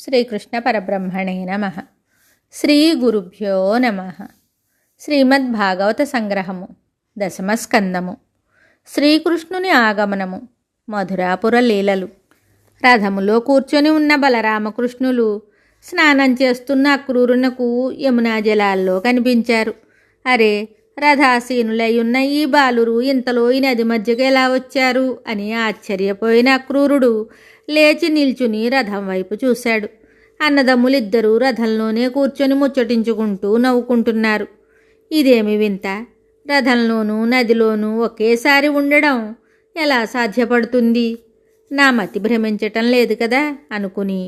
శ్రీకృష్ణ పరబ్రహ్మణే నమః. శ్రీ గురుభ్యో నమః. శ్రీమద్భాగవత సంగ్రహము దశమస్కందము. శ్రీకృష్ణుని ఆగమనము. మధురాపుర లీలలు. రథములో కూర్చొని ఉన్న బలరామకృష్ణులు స్నానం చేస్తున్న అక్రూరునకు యమునా జలాల్లో కనిపించారు. అరే, రథాసీనులై ఉన్న ఈ బాలురు ఇంతలో ఈ నది మధ్యకి ఎలా వచ్చారు అని ఆశ్చర్యపోయిన అక్రూరుడు లేచి నిల్చుని రథం వైపు చూశాడు. అన్నదమ్ములిద్దరూ రథంలోనే కూర్చొని ముచ్చటించుకుంటూ నవ్వుకుంటున్నారు. ఇదేమి వింత, రథంలోనూ నదిలోనూ ఒకేసారి ఉండడం ఎలా సాధ్యపడుతుంది? నా మతి భ్రమించటం లేదు కదా అనుకుని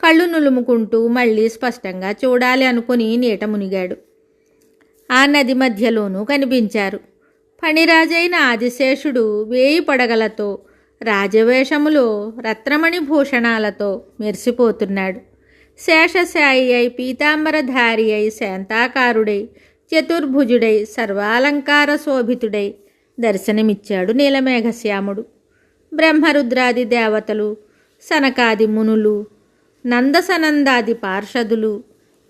కళ్ళు నులుముకుంటూ మళ్ళీ స్పష్టంగా చూడాలి అనుకుని నీట మునిగాడు. ఆ నది మధ్యలోనూ కనిపించారు. ఫణిరాజైన ఆదిశేషుడు 1000 పడగలతో రాజవేషములో రత్నమణి భూషణాలతో మెరిసిపోతున్నాడు. శేషశాయి అయి పీతాంబరధారి అయి శాంతాకారుడై చతుర్భుజుడై సర్వాలంకార శోభితుడై దర్శనమిచ్చాడు నీలమేఘశ్యాముడు. బ్రహ్మరుద్రాది దేవతలు, సనకాది మునులు, నందసనందాది పార్షదులు,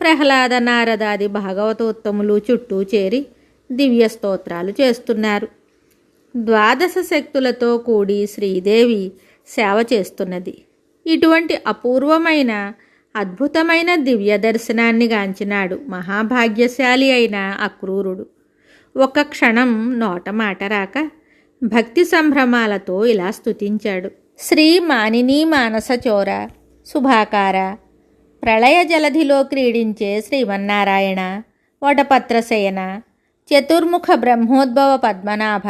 ప్రహ్లాద నారదాది భాగవతోత్తములు చుట్టూ చేరి దివ్య స్తోత్రాలు చేస్తున్నారు. 12 శక్తులతో కూడి శ్రీదేవి సేవ చేస్తున్నది. ఇటువంటి అపూర్వమైన అద్భుతమైన దివ్య దర్శనాన్ని గాంచినాడు మహాభాగ్యశాలి అయిన అక్రూరుడు. ఒక క్షణం నోట మాట రాక భక్తి సంభ్రమాలతో ఇలా స్తుతించాడు. శ్రీ మానినీ మానసచోర శుభాకార, ప్రళయ జలధిలో క్రీడించే శ్రీమన్నారాయణ, వటపత్రశయన, చతుర్ముఖ బ్రహ్మోద్భవ పద్మనాభ,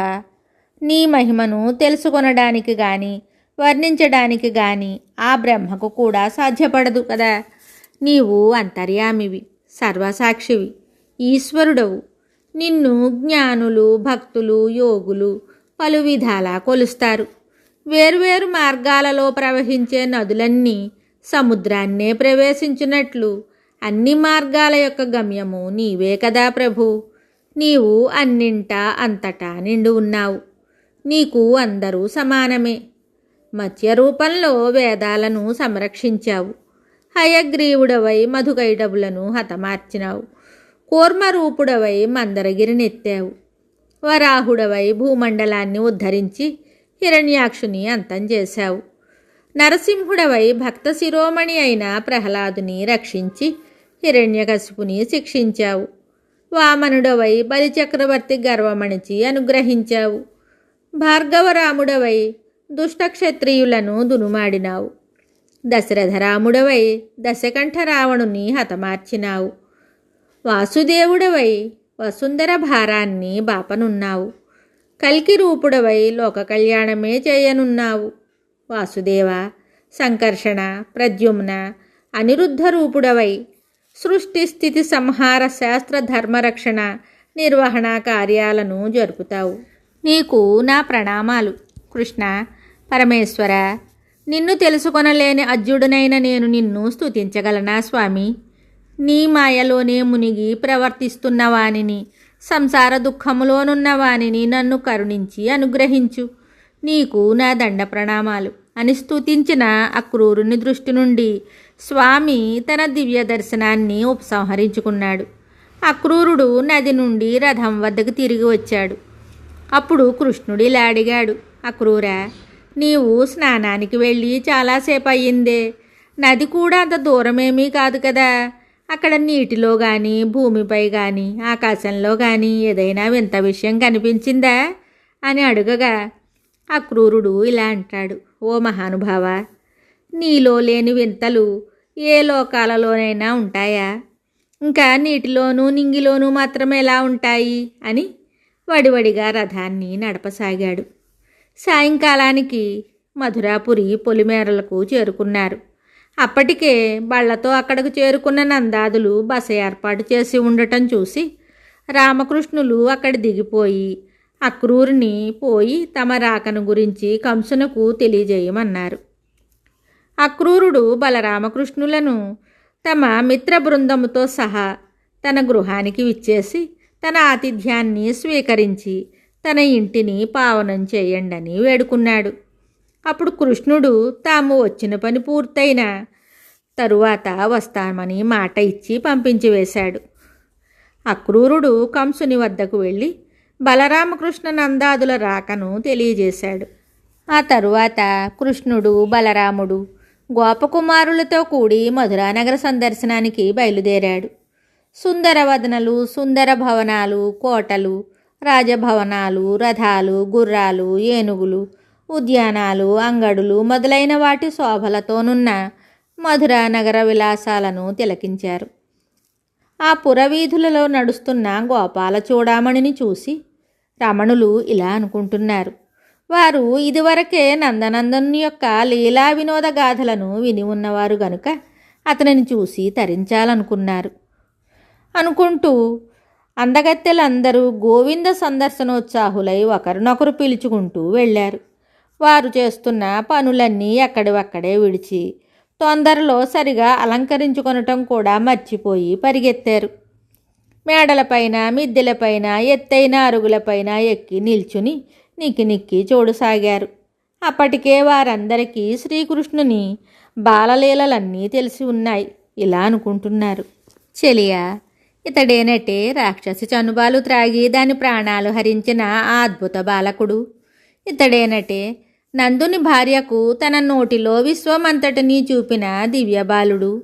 నీ మహిమను తెలుసుకొనడానికి గాని వర్ణించడానికి గాని ఆ బ్రహ్మకు కూడా సాధ్యపడదు కదా. నీవు అంతర్యామివి, సర్వసాక్షివి, ఈశ్వరుడవు. నిన్ను జ్ఞానులు, భక్తులు, యోగులు పలు విధాలా కొలుస్తారు. వేర్వేరు మార్గాలలో ప్రవహించే నదులన్నీ సముద్రాన్నే ప్రవేశించినట్లు అన్ని మార్గాల యొక్క గమ్యము నీవే కదా ప్రభు. నీవు అన్నింటా అంతటా నిండు ఉన్నావు. నీకు అందరూ సమానమే. మత్స్య రూపంలో వేదాలను సంరక్షించావు. హయగ్రీవుడవై మధుకైటబులను హతమార్చినావు. కూర్మరూపుడవై మందరగిరినెత్తావు. వరాహుడవై భూమండలాన్ని ఉద్ధరించి హిరణ్యాక్షుని అంతం చేశావు. నరసింహుడవై భక్త శిరోమణి అయిన ప్రహ్లాదుని రక్షించి హిరణ్యకశిపుని శిక్షించావు. వామనుడవై బలిచక్రవర్తి గర్వమణిచి అనుగ్రహించావు. భార్గవరాముడవై దుష్టక్షత్రియులను దునుమాడినావు. దశరథరాముడవై దశకంఠ రావణుని హతమార్చినావు. వాసుదేవుడవై వసుంధర భారాన్ని బాపనున్నావు. కల్కి రూపుడవై లోక కళ్యాణమే చేయనున్నావు. వాసుదేవ, సంకర్షణ, ప్రద్యుమ్న, అనిరుద్ధ రూపుడవై సృష్టి స్థితి సంహార శాస్త్ర ధర్మరక్షణ నిర్వహణ కార్యాలను జరుపుతావు. నీకు నా ప్రణామాలు. కృష్ణ పరమేశ్వర, నిన్ను తెలుసుకొనలేని అజ్ఞుడనైన నేను నిన్ను స్తుతించగలనా స్వామి? నీ మాయలోనే మునిగి ప్రవర్తిస్తున్న వానిని, సంసార దుఃఖములోనున్న వానిని నన్ను కరుణించి అనుగ్రహించు. నీకు నా దండ ప్రణామాలు అని స్తుతించిన అక్రూరుని దృష్టి నుండి స్వామి తన దివ్య దర్శనాన్ని ఉపసంహరించుకున్నాడు. అక్రూరుడు నది నుండి రథం వద్దకు తిరిగి వచ్చాడు. అప్పుడు కృష్ణుడిలా అడిగాడు. అక్రూరా, నీవు స్నానానికి వెళ్ళి చాలాసేపు అయ్యిందే. నది కూడా అంత దూరమేమీ కాదు కదా. అక్కడ నీటిలో కానీ భూమిపై కానీ ఆకాశంలో కానీ ఏదైనా వింత విషయం కనిపించిందా అని అడుగగా అక్రూరుడు ఇలా అంటాడు. ఓ మహానుభావ, నీలో లేని వింతలు ఏ లోకాలలోనైనా ఉంటాయా? ఇంకా నీటిలోనూ నింగిలోనూ మాత్రమే ఎలా ఉంటాయి అని వడివడిగా రథాన్ని నడపసాగాడు. సాయంకాలానికి మధురాపురి పొలిమేరలకు చేరుకున్నారు. అప్పటికే బళ్లతో అక్కడకు చేరుకున్న నందాదులు బస ఏర్పాటు చేసి ఉండటం చూసి రామకృష్ణులు అక్కడ దిగిపోయి అక్రూరుని పోయి తమ రాకను గురించి కంసునకు తెలియజేయమన్నారు. అక్రూరుడు బలరామకృష్ణులను తమ మిత్ర బృందముతో సహా తన గృహానికి విచ్చేసి తన ఆతిథ్యాన్ని స్వీకరించి తన ఇంటిని పావనం చేయండని వేడుకున్నాడు. అప్పుడు కృష్ణుడు తాము వచ్చిన పని పూర్తయిన తరువాత వస్తామని మాట ఇచ్చి పంపించి వేశాడు. అక్రూరుడు కంసుని వద్దకు వెళ్ళి బలరామకృష్ణ నందాదుల రాకను తెలియజేశాడు. ఆ తరువాత కృష్ణుడు, బలరాముడు గోపకుమారులతో కూడి మధురానగర సందర్శనానికి బయలుదేరాడు. సుందరవదనలు, సుందర భవనాలు, కోటలు, రాజభవనాలు, రథాలు, గుర్రాలు, ఏనుగులు, ఉద్యానాలు, అంగడులు మొదలైన వాటి శోభలతోనున్న మధురానగర విలాసాలను తిలకించారు. ఆ పురవీధులలో నడుస్తున్న గోపాల చూడామణిని చూసి రమణులు ఇలా అనుకుంటున్నారు. వారు ఇదివరకే నందనందనుని యొక్క లీలా వినోద గాథలను విని ఉన్నవారు గనుక అతనిని చూసి తరించాలనుకున్నారు. అనుకుంటూ అందగత్తెలందరూ గోవింద సందర్శనోత్సాహులై ఒకరినొకరు పిలుచుకుంటూ వెళ్ళారు. వారు చేస్తున్న పనులన్నీ ఎక్కడివక్కడే విడిచి తొందరలో సరిగా అలంకరించుకొనటం కూడా మర్చిపోయి పరిగెత్తారు. మేడలపైన, మిద్దెలపైన, ఎత్తైన అరుగులపైన ఎక్కి నిల్చుని నిక్కి చూడసాగారు. అప్పటికే వారందరికీ శ్రీకృష్ణుని బాలలీలలన్నీ తెలిసి ఉన్నాయి. ఇలా అనుకుంటున్నారు. చెలియా, ఇతడేనటే రాక్షసి చనుబాలు త్రాగి దాని ప్రాణాలు హరించిన ఆ అద్భుత బాలకుడు. ఇతడేనటే నందుని భార్యకు తన నోటిలో విశ్వమంతటినీ చూపిన దివ్యబాలుడు.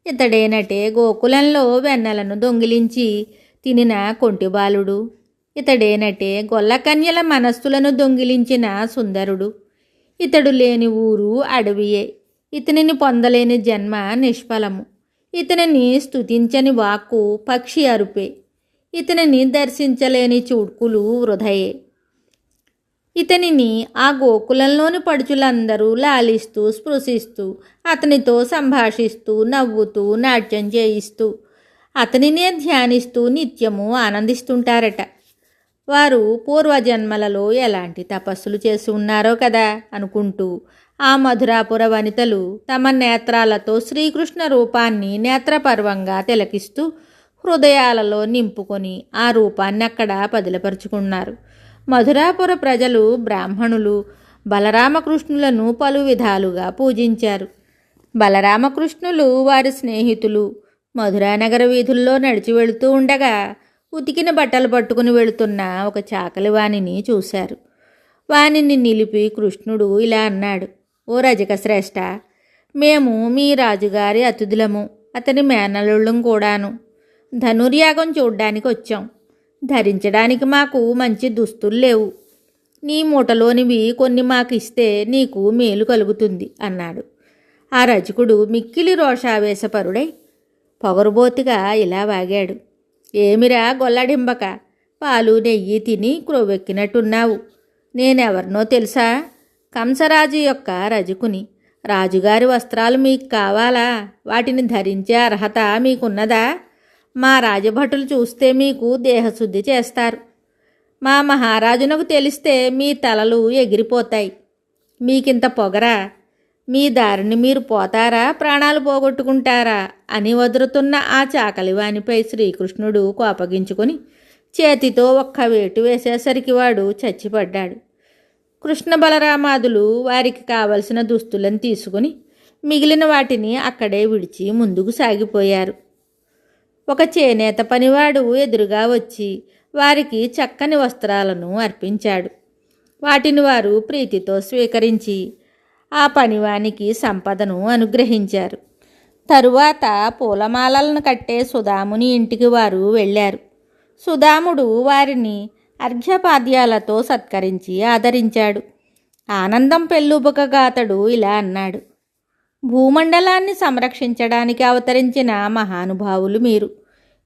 ఇతడేనటే గోకులంలో వెన్నెలను దొంగిలించి తినిన కొంటిబాలుడు. ఇతడేనటే గొల్లకన్యల మనస్సులను దొంగిలించిన సుందరుడు. ఇతడు లేని ఊరు అడవియే. ఇతనిని పొందలేని జన్మ నిష్ఫలము. ఇతనిని స్తుతించని వాక్కు పక్షి అరుపే. ఇతనిని దర్శించలేని చూడ్కులు వృధయే. ఇతనిని ఆ గోకులంలోని పడుచులందరూ లాలిస్తూ, స్పృశిస్తూ, అతనితో సంభాషిస్తూ, నవ్వుతూ, నాట్యం చేయిస్తూ, అతనినే ధ్యానిస్తూ నిత్యము ఆనందిస్తుంటారట. వారు పూర్వజన్మలలో ఎలాంటి తపస్సులు చేసి ఉన్నారో కదా అనుకుంటూ ఆ మధురాపుర వనితలు తమ నేత్రాలతో శ్రీకృష్ణ రూపాన్ని నేత్రపర్వంగా తిలకిస్తూ హృదయాలలో నింపుకొని ఆ రూపాన్ని అక్కడ పదిలపరుచుకున్నారు. మధురాపుర ప్రజలు, బ్రాహ్మణులు బలరామకృష్ణులను పలు విధాలుగా పూజించారు. బలరామకృష్ణులు వారి స్నేహితులు మధురానగర వీధుల్లో నడిచి వెళుతూ ఉండగా ఉతికిన బట్టలు పట్టుకుని వెళుతున్న ఒక చాకలి వాణిని చూశారు. వాణిని నిలిపి కృష్ణుడు ఇలా అన్నాడు. ఓ రజక శ్రేష్ఠ, మేము మీ రాజుగారి అతిథులము, అతని మేనల్లుళ్ళం కూడాను. ధనుర్యాగం చూడ్డానికి వచ్చాం. ధరించడానికి మాకు మంచి దుస్తులు లేవు. నీ మూటలోనివి కొన్ని మాకు ఇస్తే నీకు మేలు కలుగుతుంది అన్నాడు. ఆ రజకుడు మిక్కిలి రోషావేశపరుడై పొగరుబోతుగా ఇలా వాగాడు. ఏమిరా గొల్లడింబక, పాలు నెయ్యి తిని క్రొవ్వెక్కినట్టున్నావు. నేనెవరినో తెలుసా? కంసరాజు యొక్క రజకుని. రాజుగారి వస్త్రాలు మీకు కావాలా? వాటిని ధరించే అర్హత మీకున్నదా? మా రాజభటులు చూస్తే మీకు దేహశుద్ధి చేస్తారు. మా మహారాజునకు తెలిస్తే మీ తలలు ఎగిరిపోతాయి. మీకింత పొగరా? మీ దారిని మీరు పోతారా, ప్రాణాలు పోగొట్టుకుంటారా అని వదురుతున్న ఆ చాకలివానిపై శ్రీకృష్ణుడు కోపగించుకొని చేతితో ఒక్క వేటు వేసేసరికి వాడు చచ్చిపడ్డాడు. కృష్ణ బలరామాదులు వారికి కావలసిన దుస్తులను తీసుకుని మిగిలిన వాటిని అక్కడే విడిచి ముందుకు సాగిపోయారు. ఒక చేనేత పనివాడు ఎదురుగా వచ్చి వారికి చక్కని వస్త్రాలను అర్పించాడు. వాటిని వారు ప్రీతితో స్వీకరించి ఆ పనివానికి సంపదను అనుగ్రహించారు. తరువాత పూలమాలలను కట్టే సుధాముని ఇంటికి వారు వెళ్ళారు. సుధాముడు వారిని అర్ఘ్యపాద్యాలతో సత్కరించి ఆదరించాడు. ఆనందం పెళ్ళుబుకగా అతడు ఇలా అన్నాడు. భూమండలాన్ని సంరక్షించడానికి అవతరించిన మహానుభావులు మీరు.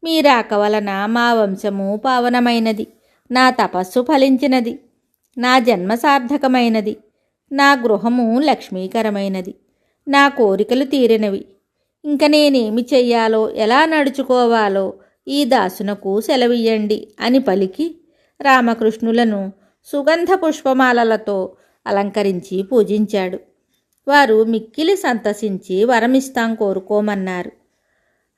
మీ రాక వలన మా వంశము పావనమైనది, నా తపస్సు ఫలించినది, నా జన్మ సార్థకమైనది, నా గృహము లక్ష్మీకరమైనది, నా కోరికలు తీరినవి. ఇంక నేనేమి చెయ్యాలో, ఎలా నడుచుకోవాలో ఈ దాసునకు సెలవియ్యండి అని పలికి రామకృష్ణులను సుగంధ పుష్పమాలలతో అలంకరించి పూజించాడు. వారు మిక్కిలి సంతసించి వరమిస్తాం కోరుకోమన్నారు.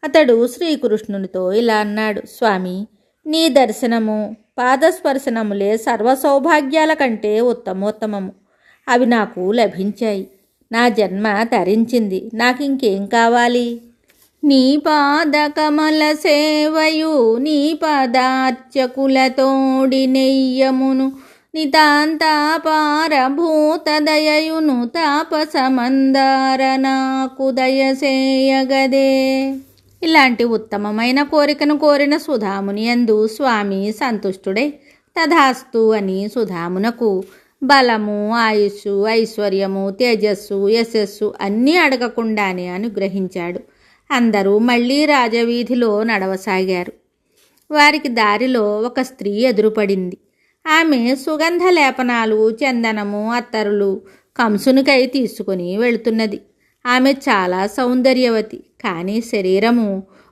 అతడు శ్రీకృష్ణునితో ఇలా అన్నాడు. స్వామి, నీ దర్శనము, పాదస్పర్శనములే సర్వ సౌభాగ్యాల కంటే ఉత్తమోత్తమము. అవి నాకు లభించాయి. నా జన్మ తరించింది, నాకింకేం కావాలి? నీ పాద కమల సేవయు నీ పదార్చకులతోడి నెయ్యమును నితాంతాపారభూత దయయును తాపసమందార నాకు దయసేయగదే. ఇలాంటి ఉత్తమమైన కోరికను కోరిన సుధాముని యందు స్వామి సంతుష్టుడై తథాస్తు అని సుధామునకు బలము, ఆయుస్సు, ఐశ్వర్యము, తేజస్సు, యశస్సు అన్నీ అడగకుండానే అనుగ్రహించాడు. అందరూ మళ్ళీ రాజవీధిలో నడవసాగారు. వారికి దారిలో ఒక స్త్రీ ఎదురుపడింది. ఆమె సుగంధ లేపనాలు, చందనము, అత్తరులు కంసునికై తీసుకుని వెళుతున్నది. ఆమె చాలా సౌందర్యవతి, కానీ శరీరము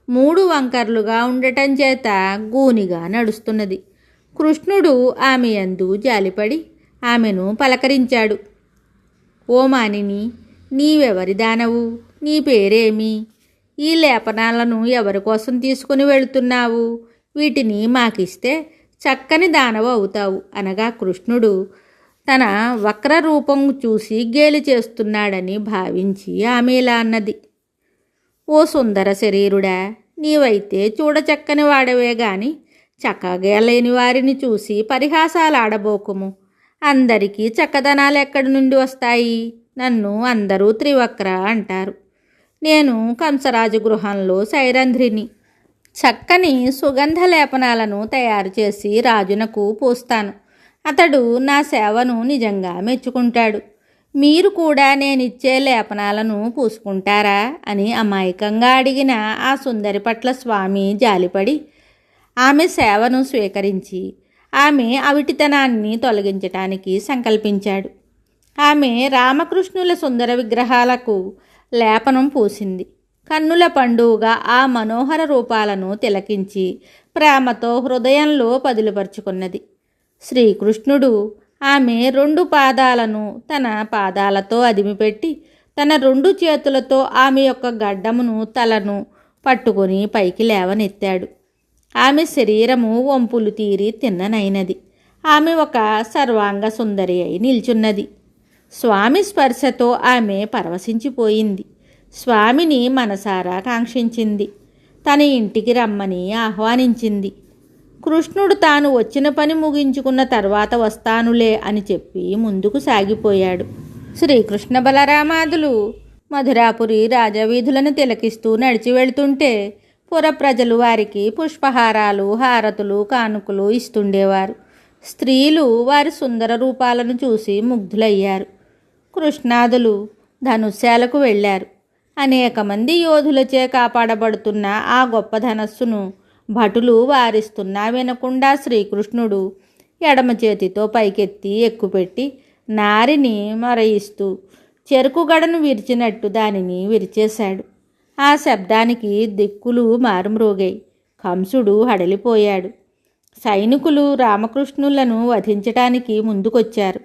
3 వంకర్లుగా ఉండటం చేత గూనిగా నడుస్తున్నది. కృష్ణుడు ఆమె యందు జాలిపడి ఆమెను పలకరించాడు. ఓ మానిని, నీవెవరి దానవు? నీ పేరేమి? ఈ లేపనాలను ఎవరి కోసం తీసుకుని వెళుతున్నావు? వీటిని మాకిస్తే చక్కని దానవు అవుతావు అనగా కృష్ణుడు తన వక్ర రూపం చూసి గేలి చేస్తున్నాడని భావించి ఆమె ఇలా అన్నది. ఓ సుందర శరీరుడా, నీవైతే చూడచక్కని వాడవే గాని చక్కగా లేని వారిని చూసి పరిహాసాలాడబోకుము. అందరికీ చక్కదనాలు ఎక్కడి నుండి వస్తాయి? నన్ను అందరూ త్రివక్ర అంటారు. నేను కంసరాజు గృహంలో సైరంధ్రిని. చక్కని సుగంధ లేపనాలను తయారు చేసి రాజునకు పూస్తాను. అతడు నా సేవను నిజంగా మెచ్చుకుంటాడు. మీరు కూడా నేనిచ్చే లేపనాలను పూసుకుంటారా అని అమాయకంగా అడిగిన ఆ సుందరి పట్ల స్వామి జాలిపడి ఆమె సేవను స్వీకరించి ఆమె అవిటితనాన్ని తొలగించటానికి సంకల్పించాడు. ఆమె రామకృష్ణుల సుందర విగ్రహాలకు లేపనం పూసింది. కన్నుల పండుగగా ఆ మనోహర రూపాలను తిలకించి ప్రేమతో హృదయంలో పదులుపరుచుకున్నది. శ్రీకృష్ణుడు ఆమె 2 పాదాలను తన పాదాలతో అదిమిపెట్టి తన 2 చేతులతో ఆమె యొక్క గడ్డమును, తలను పట్టుకొని పైకి లేవనెత్తాడు. ఆమె శరీరము వంపులు తీరి తిన్ననైనది. ఆమె ఒక సర్వాంగ సుందరి అయి నిల్చున్నది. స్వామి స్పర్శతో ఆమె పరవశించిపోయింది. స్వామిని మనసారా కాంక్షించింది. తన ఇంటికి రమ్మని ఆహ్వానించింది. కృష్ణుడు తాను వచ్చిన పని ముగించుకున్న తర్వాత వస్తానులే అని చెప్పి ముందుకు సాగిపోయాడు. శ్రీకృష్ణ బలరామాదులు మధురాపురి రాజవీధులను తిలకిస్తూ నడిచి వెళుతుంటే పుర ప్రజలు వారికి పుష్పహారాలు, హారతులు, కానుకలు ఇస్తుండేవారు. స్త్రీలు వారి సుందర రూపాలను చూసి ముగ్ధులయ్యారు. కృష్ణాదులు ధనుస్శాలకు వెళ్ళారు. అనేక మంది యోధులచే కాపాడబడుతున్న ఆ గొప్ప ధనస్సును భటులు వారిస్తున్నా వినకుండా శ్రీకృష్ణుడు ఎడమ చేతితో పైకెత్తి ఎక్కుపెట్టి నారిని మొరయిస్తూ చెరుకుగడను విరిచినట్టు దానిని విరిచేశాడు. ఆ శబ్దానికి దిక్కులు మారుమ్రోగాయి. కంసుడు హడలిపోయాడు. సైనికులు రామకృష్ణులను వధించటానికి ముందుకొచ్చారు.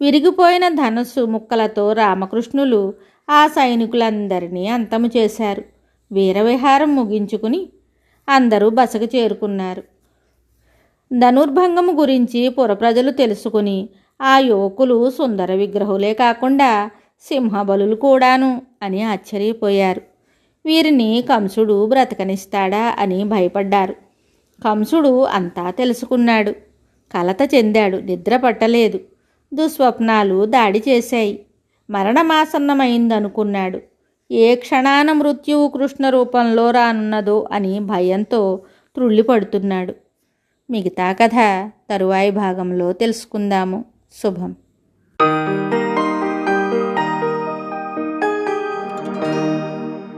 విరిగిపోయిన ధనస్సు ముక్కలతో రామకృష్ణులు ఆ సైనికులందరినీ అంతము చేశారు. వీరవిహారం ముగించుకుని అందరూ బసకు చేరుకున్నారు. ధనుర్భంగము గురించి పురప్రజలు తెలుసుకుని ఆ యువకులు సుందర విగ్రహులే కాకుండా సింహబలులు కూడాను అని ఆశ్చర్యపోయారు. వీరిని కంసుడు బ్రతకనిస్తాడా అని భయపడ్డారు. కంసుడు అంతా తెలుసుకున్నాడు. కలత చెందాడు. నిద్ర పట్టలేదు. దుస్వప్నాలు దాడి చేశాయి. మరణమాసన్నమైందనుకున్నాడు. ఏ క్షణాన మృత్యువు కృష్ణ రూపంలో రానున్నదో అని భయంతో త్రుళ్ళిపడుతున్నాడు. మిగతా కథ తరువాయి భాగంలో తెలుసుకుందాము. శుభం.